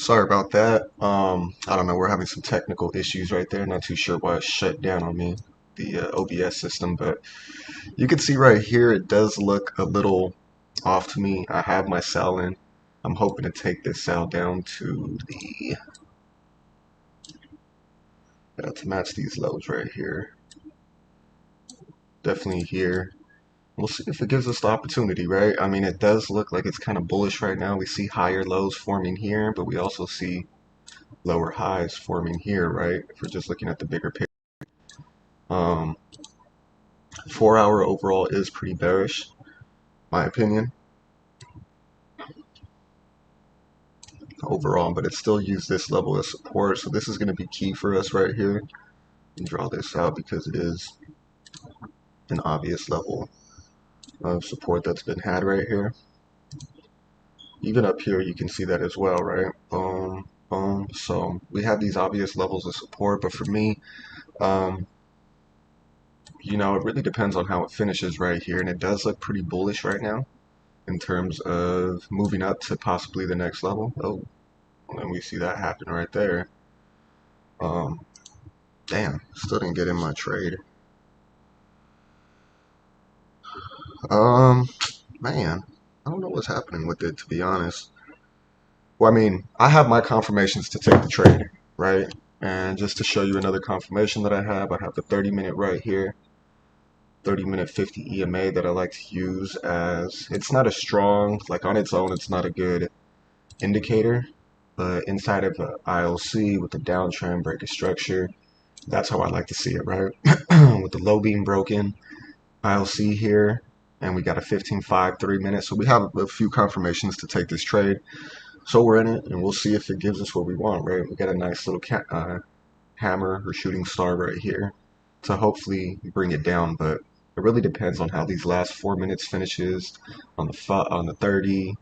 Sorry about that. I don't know. We're having some technical issues right there. Not too sure why it shut down on me, the OBS system, but you can see right here it does look a little off to me. I have my sell in. I'm hoping to take this sell down to the to match these lows right here. Definitely here. We'll see if it gives us the opportunity, right? I mean, it does look like it's kind of bullish right now. We see higher lows forming here, but we also see lower highs forming here, right? If we're just looking at the bigger picture. Um, 4 hour overall is pretty bearish, my opinion, overall, but it still used this level of support. So this is going to be key for us right here. And draw this out because it is an obvious level of support that's been had right here. Even up here, you can see that as well, right? Boom, boom. So we have these obvious levels of support, but for me, um, it really depends on how it finishes right here, and it does look pretty bullish right now in terms of moving up to possibly the next level. Oh, and we see that happen right there. Um, Damn, still didn't get in my trade. Um, Man, I don't know what's happening with it, to be honest. Well, I mean, I have my confirmations to take the trade, right? And just to show you another confirmation that I have the 30-minute right here, 30-minute 50 EMA that I like to use as, it's not a strong, like on its own, it's not a good indicator, but inside of an ILC with the downtrend break of structure, that's how I like to see it, right? With the low being broken, ILC here, and we got a 15.5 3 minutes. So we have a few confirmations to take this trade. So we're in it, and we'll see if it gives us what we want, right? We got a nice little hammer or shooting star right here to hopefully bring it down, but it really depends on how these last 4 minutes finishes on the 30.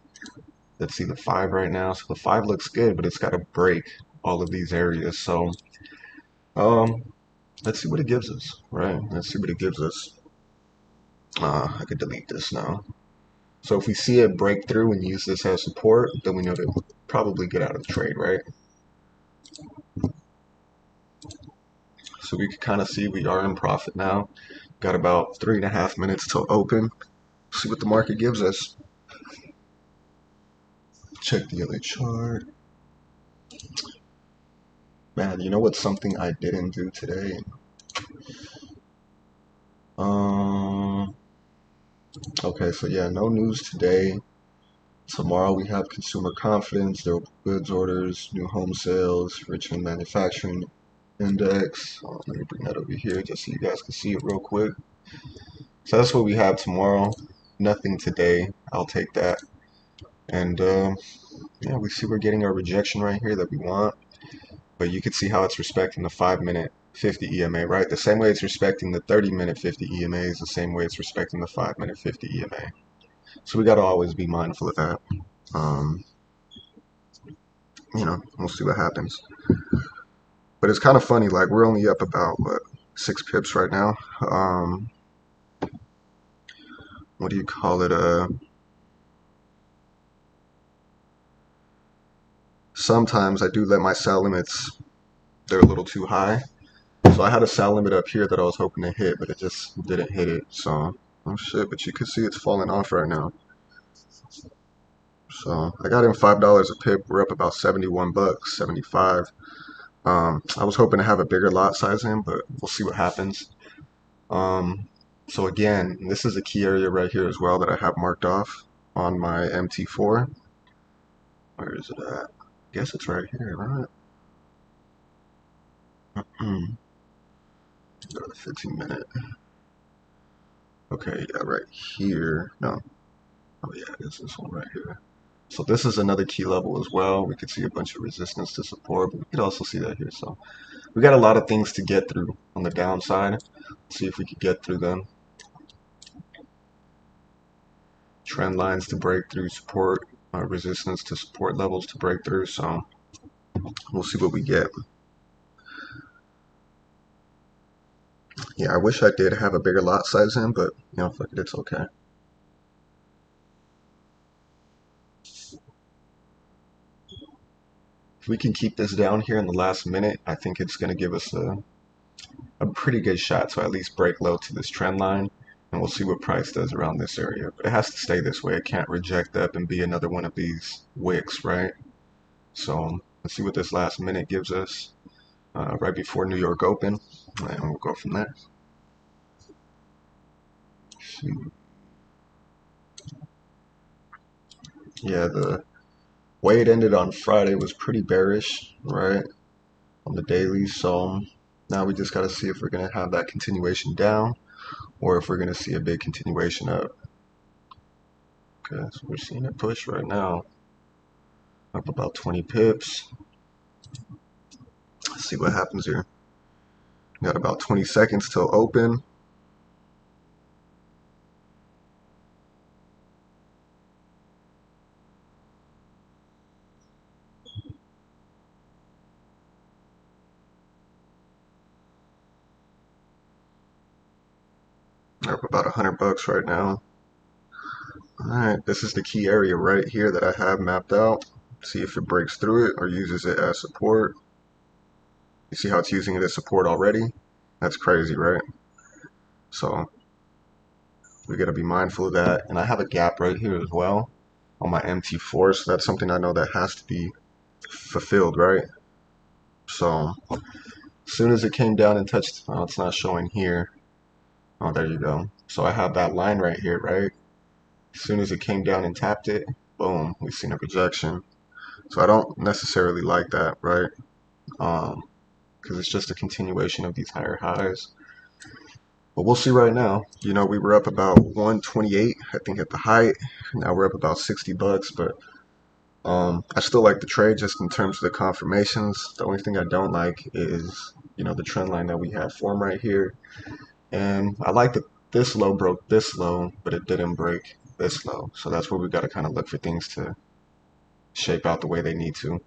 Let's see the 5 right now. So the 5 looks good, but it's got to break all of these areas. So um, let's see what it gives us, right? Let's see what it gives us. I could delete this now. So if we see it break through and use this as support, then we know to probably get out of the trade, right? So we can kind of see we are in profit now. Got about 3.5 minutes till open. See what the market gives us. Check the other chart. Man, you know what's something I didn't do today? Um, okay, so yeah, no news today. Tomorrow we have consumer confidence, durable goods orders, new home sales, Richmond manufacturing index. Let me bring that over here just so you guys can see it real quick. So that's what we have tomorrow. Nothing today. I'll take that. And yeah, we see we're getting our rejection right here that we want. But you can see how it's respecting the 5-minute 50 EMA, right? The same way it's respecting the 30-minute 50 EMA is the same way it's respecting the 5-minute 50 EMA. So we got to always be mindful of that. Um, we'll see what happens. But it's kind of funny, like we're only up about, what, 6 pips right now. What do you call it? Sometimes I do let my sell limits, they're a little too high. So I had a sell limit up here that I was hoping to hit, but it just didn't hit it. So, oh shit, but you can see it's falling off right now. So I got in $5 a pip. We're up about 71 bucks, 75. I was hoping to have a bigger lot size in, but we'll see what happens. So again, this is a key area right here as well that I have marked off on my MT4. Where is it at? I guess it's right here, right? Go to the 15-minute. Okay, yeah, right here. No. Oh yeah, it is this one right here. So this is another key level as well. We could see a bunch of resistance to support, but we could also see that here. So we got a lot of things to get through on the downside. Let's see if we could get through them. Trend lines to break through, support, resistance to support levels to break through. So we'll see what we get. Yeah, I wish I did have a bigger lot size in, but fuck it, it's okay. If we can keep this down here in the last minute, I think it's going to give us a pretty good shot to at least break low to this trend line, and we'll see what price does around this area. But it has to stay this way. It can't reject up and be another one of these wicks, right? So let's see what this last minute gives us right before New York Open, and we'll go from there. Yeah, the way it ended on Friday was pretty bearish, right, on the daily. So now we just got to see if we're going to have that continuation down or if we're going to see a big continuation up. Okay, so we're seeing it push right now, up about 20 pips. Let's see what happens here. We got about 20 seconds till open. We're up about $100 right now. Alright, this is the key area right here that I have mapped out. See if it breaks through it or uses it as support. You see how it's using it as support already? That's crazy, right? So we got to be mindful of that. And I have a gap right here as well on my MT4, so that's something I know that has to be fulfilled, right? So as soon as it came down and touched, oh, it's not showing here. Oh, there you go. So I have that line right here, right? As soon as it came down and tapped it, boom, we've seen a rejection. So I don't necessarily like that, right? Because it's just a continuation of these higher highs. But we'll see right now. You know, we were up about 128, I think, at the height. Now we're up about $60, but I still like the trade just in terms of the confirmations. The only thing I don't like is, you know, the trend line that we have formed right here. And I like that this low broke this low, but it didn't break this low. So that's where we got to kind of look for things to shape out the way they need to.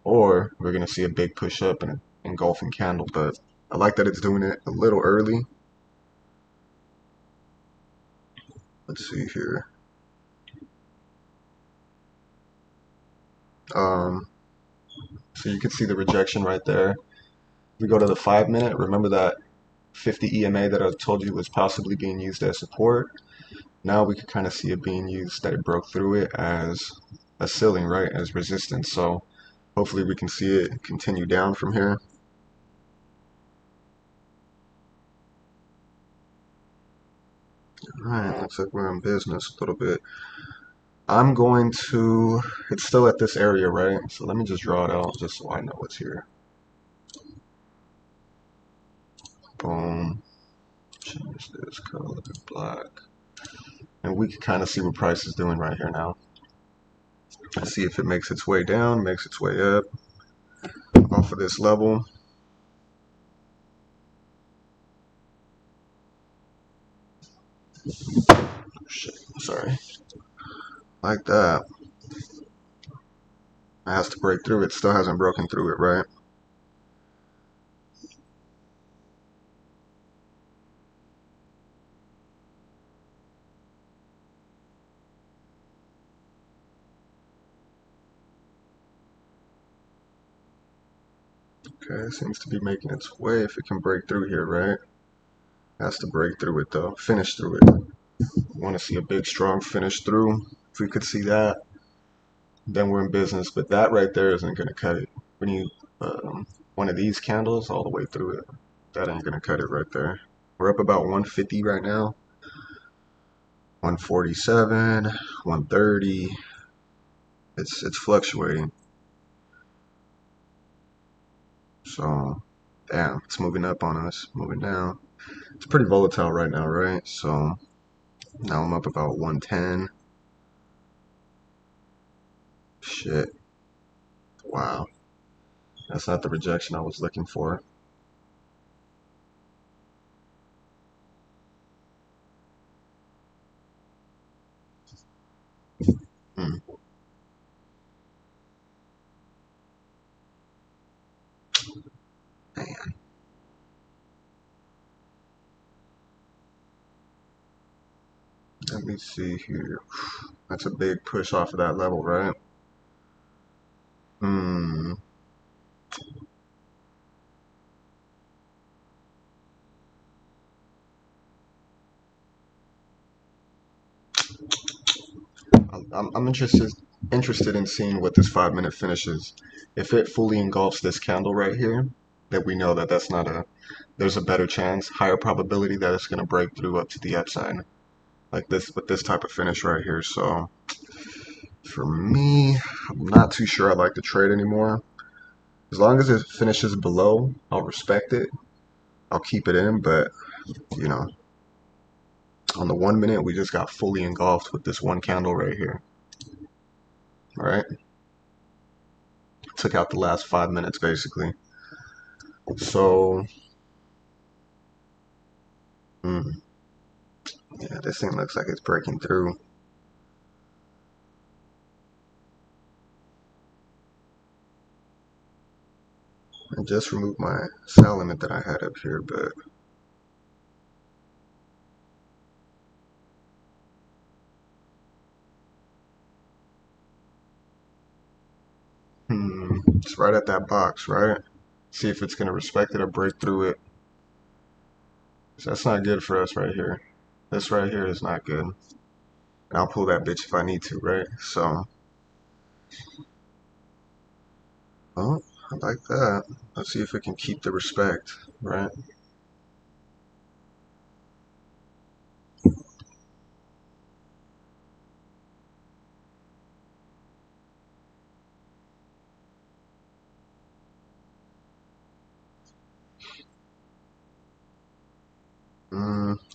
Or we're going to see a big push up and an engulfing candle. But I like that it's doing it a little early. Let's see here. So you can see the rejection right there. We go to the 5 minute. Remember that 50 EMA that I told you was possibly being used as support? Now we can kind of see it being used, that it broke through it as a ceiling, right, as resistance. So hopefully we can see it continue down from here. All right, looks like we're in business a little bit. I'm going to, it's still at this area, right? So let me just draw it out just so I know what's here. Boom. Change this color to black. And we can kind of see what price is doing right here now. Let's see if it makes its way down, makes its way up off of this level. Shit, sorry. Like that. It has to break through it. Still hasn't broken through it, right? Okay, it seems to be making its way. If it can break through here, right? It has to break through it though. Finish through it. Want to see a big strong finish through. If we could see that, then we're in business. But that right there isn't going to cut it. We need one of these candles all the way through it. That ain't going to cut it right there. We're up about 150 right now. 147, 130. It's fluctuating. So, damn, it's moving up on us, moving down. It's pretty volatile right now, right? So now I'm up about 110. Shit. Wow. That's not the rejection I was looking for. Hmm. Man. Let me see here. That's a big push off of that level, right? Hmm. I'm interested in seeing what this 5 minute finishes. If it fully engulfs this candle right here, then we know that that's not a there's a better chance, higher probability that it's going to break through up to the upside like this with this type of finish right here. So for me, I'm not too sure I like the trade anymore. As long as it finishes below, I'll respect it. I'll keep it in, but you know, on the 1 minute, we just got fully engulfed with this one candle right here. All right, took out the last 5 minutes basically. So, yeah, this thing looks like it's breaking through. I just removed my sell limit that I had up here, but it's right at that box, right? See if it's gonna respect it or break through it. So that's not good for us right here. This right here is not good. And I'll pull that bitch if I need to, right? So, oh, I like that. Let's see if it can keep the respect, right?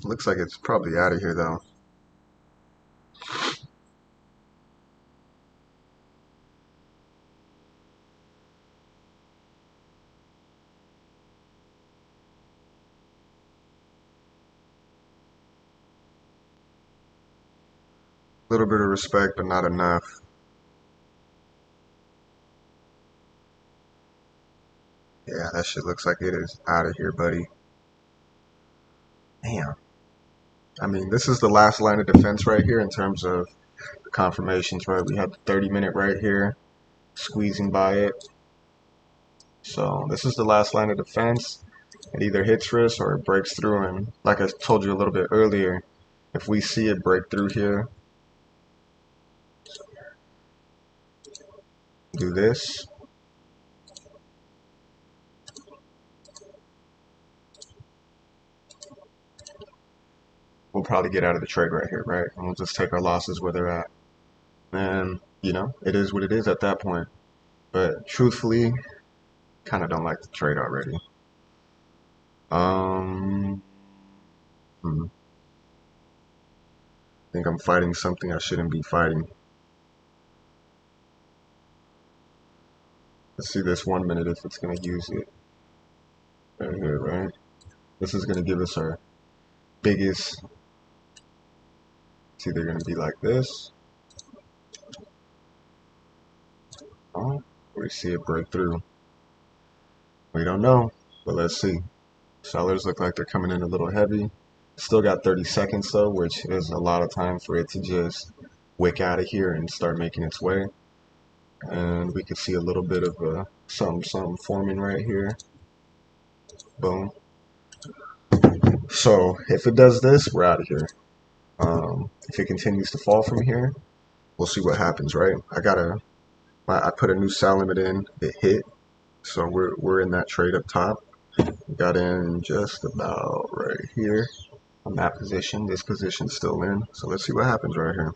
Looks like it's probably out of here though. A little bit of respect, but not enough. Yeah, that shit looks like it is out of here, buddy. Damn. I mean, this is the last line of defense right here in terms of the confirmations, right? We have the 30 minute right here, squeezing by it. So this is the last line of defense. It either hits risk or it breaks through. And like I told you a little bit earlier, if we see it break through here, do this. We'll probably get out of the trade right here, right? And we'll just take our losses where they're at. And, you know, it is what it is at that point. But truthfully, kind of don't like the trade already. Um, I think I'm fighting something I shouldn't be fighting. Let's see this 1 minute if it's going to use it. Right here, right? This is going to give us our biggest. It's either going to be like this. Oh, we see it break through. We don't know, but let's see. Sellers look like they're coming in a little heavy. Still got 30 seconds though, which is a lot of time for it to just wick out of here and start making its way. And we could see a little bit of a something forming right here. Boom. So if it does this, we're out of here. If it continues to fall from here, we'll see what happens, right? I put a new sell limit in. It hit, so we're in that trade up top. Got in just about right here on that position. This position's still in, so let's see what happens right here.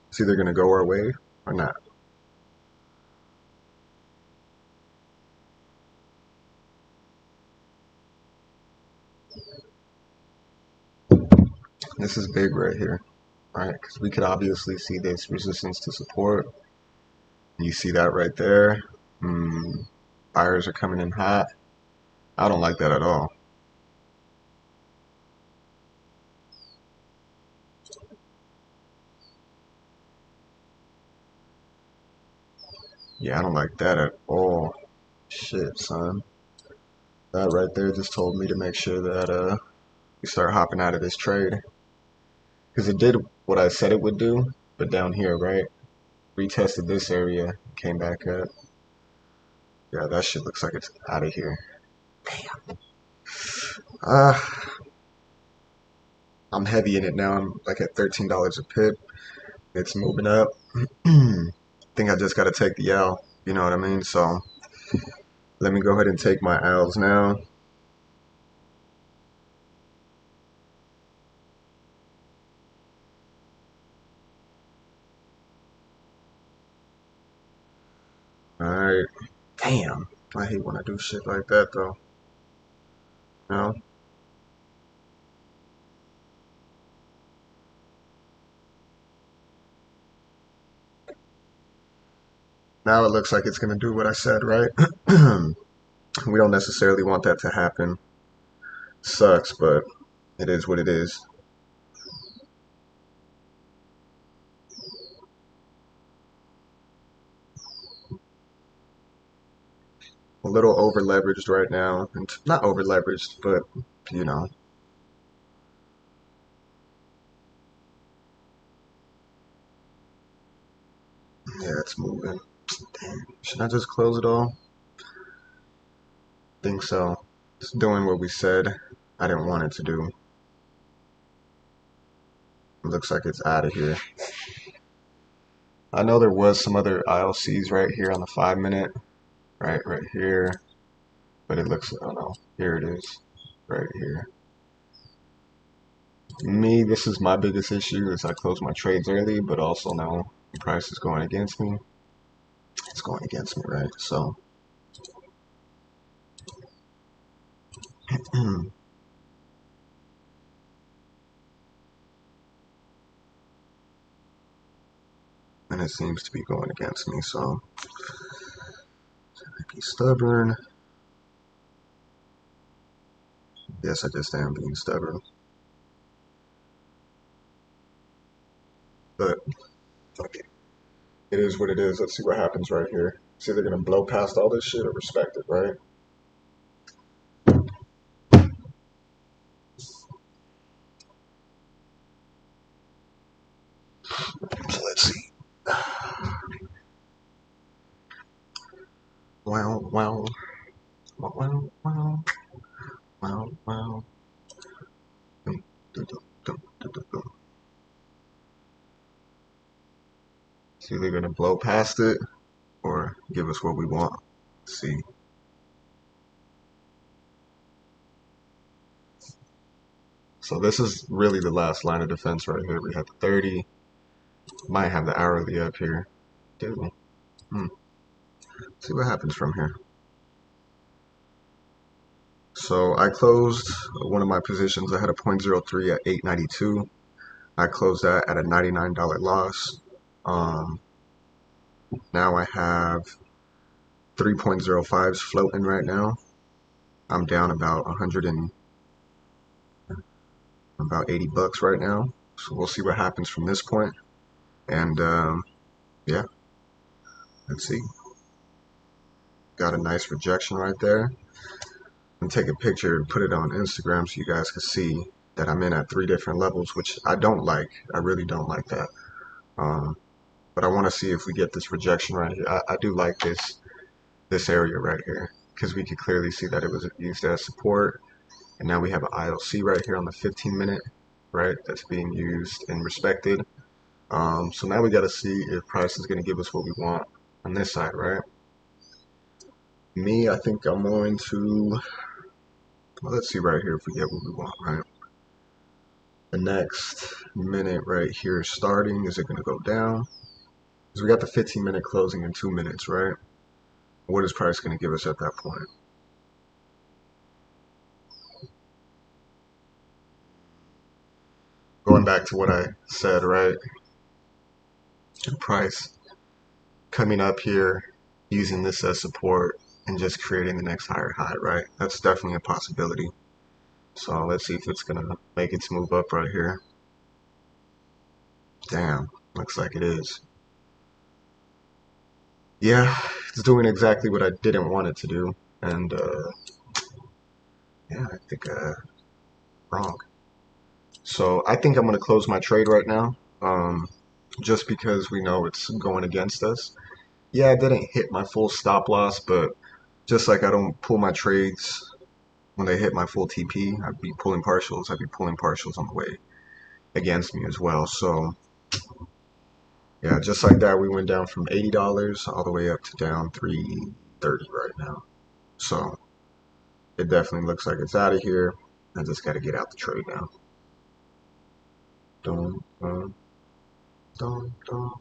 It's either gonna go our way or not. This is big right here, right? Because we could obviously see this resistance to support. You see that right there. Buyers are coming in hot. I don't like that at all. Yeah, I don't like that at all. Shit, son. That right there just told me to make sure that we start hopping out of this trade. Because it did what I said it would do, but down here, right? Retested this area, came back up. Yeah, that shit looks like it's out of here. Damn. I'm heavy in it now. I'm like at $13 a pip. It's moving up. I think I just got to take the L. You know what I mean? So let me go ahead and take my L's now. All right. Damn. I hate when I do shit like that though. You know? Now it looks like it's gonna do what I said, right? We don't necessarily want that to happen. Sucks, but it is what it is. A little over leveraged right now. And not over leveraged, but you know. Yeah, it's moving. Damn. Should I just close it all? Think so. It's doing what we said I didn't want it to do. It looks like it's out of here. I know there was some other ILCs right here on the 5 minute, right here, but it looks, I don't know, here it is, right here. Me, this is my biggest issue is I close my trades early, but also now the price is going against me. It's going against me, right? So, and it seems to be going against me, so I be stubborn. Yes, I just am being stubborn. But fuck it. It is what it is. Let's see what happens right here. It's either gonna blow past all this shit or respect it, right? So let's see. Wow, wow, wow, wow, wow, wow, wow. Dum, dum, dum, dum, dum, dum. It's either gonna blow past it or give us what we want. Let's see. So this is really the last line of defense right here. We have the 30. Might have the hourly up here. Dude. Hmm. See what happens from here. So I closed one of my positions. I had a .03 at 892. I closed that at a $99 loss. Um, Now I have 3.05s floating right now. I'm down about 100 and about 80 bucks right now. So we'll see what happens from this point. And yeah, let's see. Got a nice rejection right there. And take a picture and put it on Instagram so you guys can see that I'm in at 3 different levels, which I don't like. I really don't like that. Um, but I want to see if we get this rejection right here. I do like this area right here because we can clearly see that it was used as support. And now we have an ILC right here on the 15 minute, right? That's being used and respected. So now we got to see if price is going to give us what we want on this side, right? Me, I think I'm going to, well, let's see right here if we get what we want, right? The next minute right here is starting. Is it going to go down? Because we got the 15 minute closing in 2 minutes, right? What is price going to give us at that point? Going back to what I said, right? Price coming up here, using this as support, and just creating the next higher high, right? That's definitely a possibility. So let's see if it's gonna make its move up right here. Damn, looks like it is. Yeah, it's doing exactly what I didn't want it to do. And yeah, I think wrong. So I think I'm gonna close my trade right now. Just because we know it's going against us. Yeah, I didn't hit my full stop loss, but just like I don't pull my trades when they hit my full TP, I'd be pulling partials. I'd be pulling partials on the way against me as well. So Yeah, just like that, we went down from $80 all the way up to down 330 right now. So it definitely looks like it's out of here. I just got to get out the trade now. Dun, dun, dun, dun.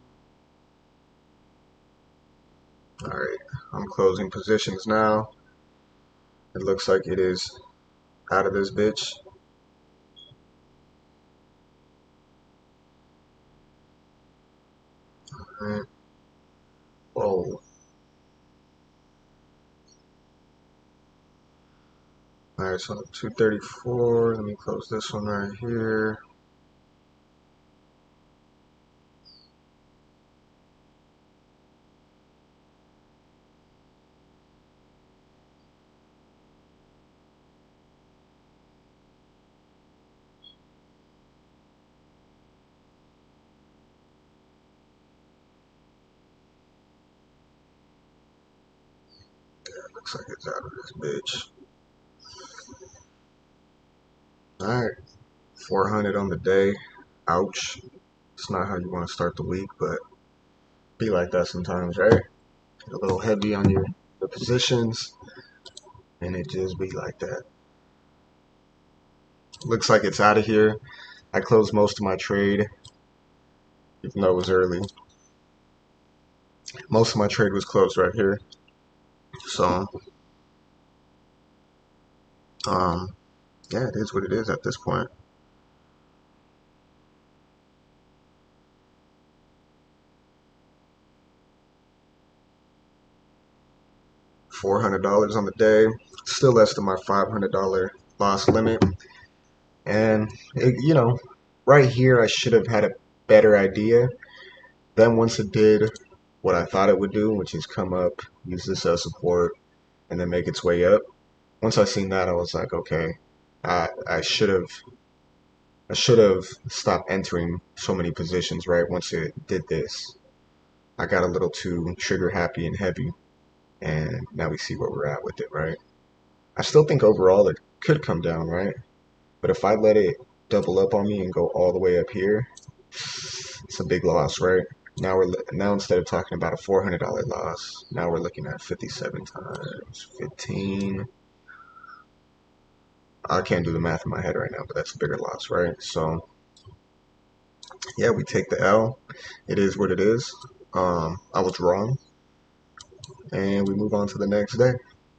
All right, I'm closing positions now. It looks like it is out of this bitch. All right. Whoa. All right, so 234. Let me close this one right here. Looks like it's out of this bitch. All right, 400 on the day. Ouch. It's not how you want to start the week, but be like that sometimes, right? Get a little heavy on the positions, and it just be like that. Looks like it's out of here. I closed most of my trade, even though it was early. Most of my trade was closed right here. So, yeah, it is what it is at this point. $400 on the day, still less than my $500 loss limit. And, right here, I should have had a better idea. Then, once it did what I thought it would do, which is come up, use this as support, and then make its way up. Once I seen that, I was like, okay, I should have stopped entering so many positions, right? Once it did this, I got a little too trigger happy and heavy, and now we see where we're at with it, right? I still think overall it could come down, right? But if I let it double up on me and go all the way up here, it's a big loss, right? Now instead of talking about a $400 loss, now we're looking at 57 times 15. I can't do the math in my head right now, but that's a bigger loss, right? So yeah, we take the L. It is what it is. I was wrong, and we move on to the next day.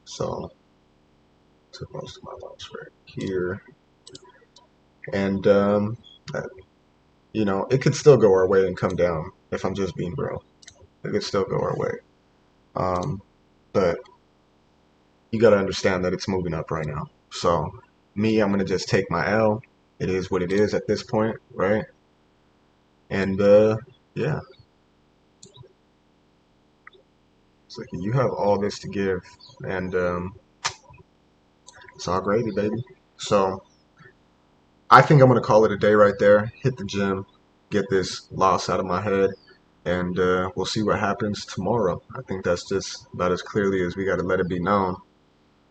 So took most of my loss right here, and it could still go our way and come down. If I'm just being real, it could still go our way. Um, but you got to understand that it's moving up right now. So me, I'm gonna just take my L. It is what it is at this point, right? And yeah, it's like you have all this to give, and it's all gravy, baby. So I think I'm gonna call it a day right there. Hit the gym, get this loss out of my head, and we'll see what happens tomorrow. I think that's just about as clearly as we got to let it be known.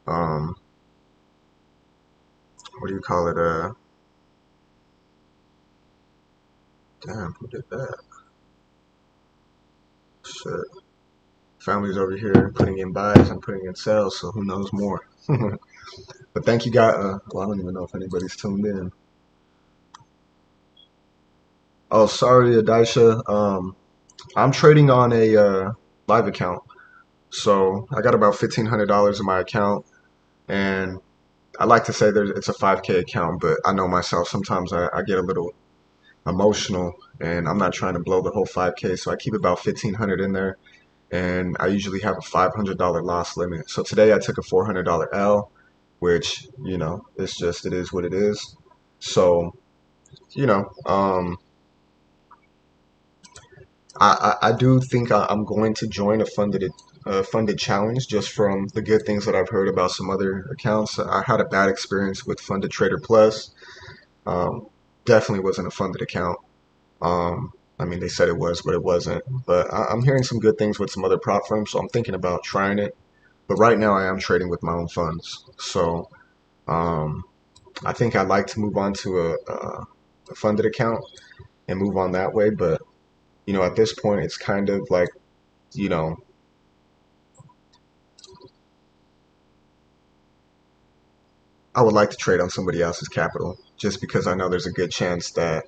Um, what do you call it? Damn, who did that? Shit. Family's over here putting in buys and putting in sales, so who knows more. But thank you, guys. Well, I don't even know if anybody's tuned in. Oh, sorry, Adaisha. I'm trading on a live account, so I got about $1,500 in my account, and I like to say it's a 5K account, but I know myself. Sometimes I get a little emotional, and I'm not trying to blow the whole 5K, so I keep about 1,500 in there, and I usually have a $500 loss limit. So today I took a $400 L, which it is what it is. So you know, I do think I'm going to join a funded challenge just from the good things that I've heard about some other accounts. I had a bad experience with Funded Trader Plus. Um, Definitely wasn't a funded account. I mean, they said it was, but it wasn't. But I'm hearing some good things with some other prop firms, so I'm thinking about trying it. But right now, I am trading with my own funds. So um, I think I'd like to move on to a funded account and move on that way. But You know, at this point, it's kind of like, you know, I would like to trade on somebody else's capital just because I know there's a good chance that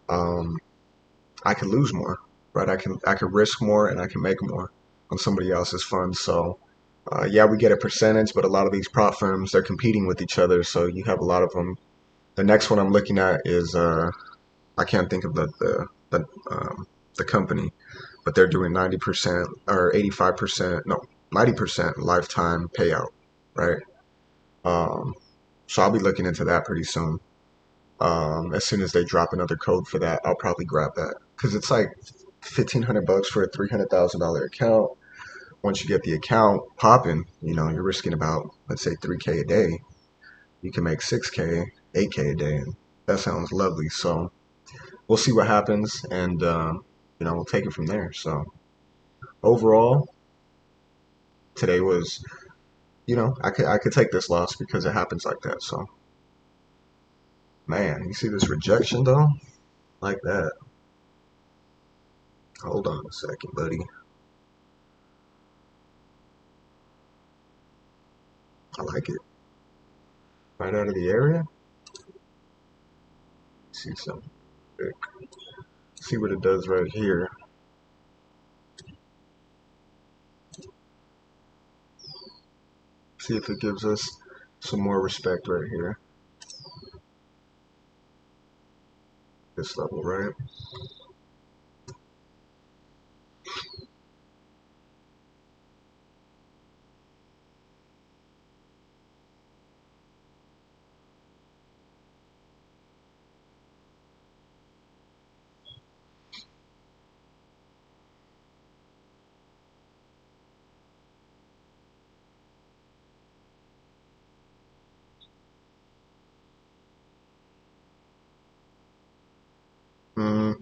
um, I could lose more, right? I can risk more and I can make more on somebody else's funds. So yeah, we get a percentage, but a lot of these prop firms, they're competing with each other. So you have a lot of them. The next one I'm looking at is I can't think of the company, but they're doing 90% or 85%, no, 90% lifetime payout, right? Um, so I'll be looking into that pretty soon. As soon as they drop another code for that, I'll probably grab that because it's like $1,500 for a $300,000 account. Once you get the account popping, you know, you're risking about, let's say, 3K a day. You can make 6K, 8K a day, and that sounds lovely. So we'll see what happens, and you know, we'll take it from there. So overall, today was, you know, I could take this loss because it happens like that. So man, you see this rejection though, like that. Hold on a second, buddy. I like it. Right out of the area. See something. See what it does right here. See if it gives us some more respect right here. This level, right?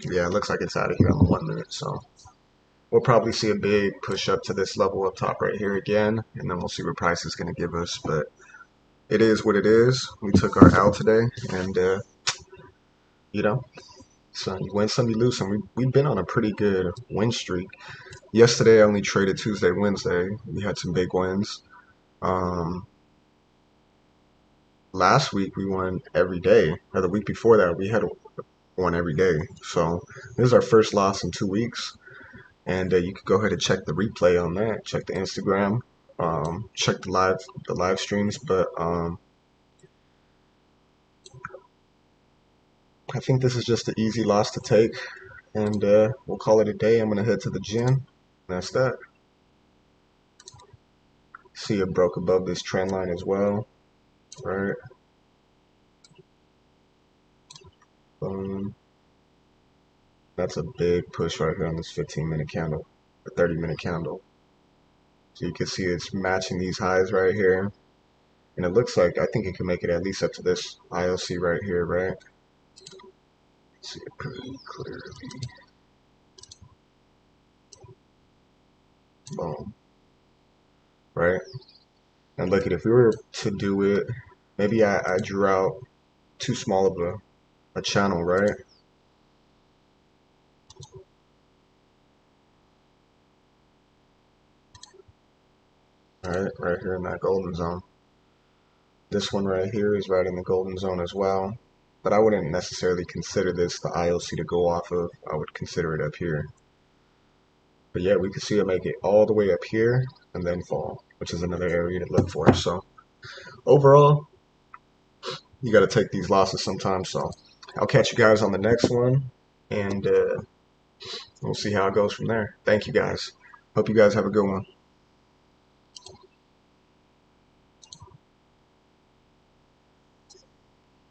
Yeah, it looks like it's out of here on the 1 minute. So we'll probably see a big push up to this level up top right here again, and then we'll see what price is going to give us. But it is what it is. We took our L today, and you know, so you win some, you lose some. We've been on a pretty good win streak. Yesterday, I only traded Tuesday, Wednesday. We had some big wins. Um, Last week we won every day, or the week before that we had won every day. So this is our first loss in 2 weeks, and you could go ahead and check the replay on that. Check the Instagram, check the live streams. But I think this is just an easy loss to take, and we'll call it a day. I'm gonna head to the gym. That's that. See it broke above this trend line as well, right? Um, that's a big push right here on this 15-minute candle, the 30-minute candle. So you can see it's matching these highs right here. And it looks like I think it can make it at least up to this IOC right here, right? See it pretty clearly. Boom. Right? And look at if we were to do it, maybe I drew out too small of a channel, right? Right here in that golden zone. This one right here is right in the golden zone as well. But I wouldn't necessarily consider this the IOC to go off of. I would consider it up here. But yeah, we could see it make it all the way up here and then fall, which is another area to look for. So overall, you got to take these losses sometimes. So I'll catch you guys on the next one, and we'll see how it goes from there. Thank you guys. Hope you guys have a good one.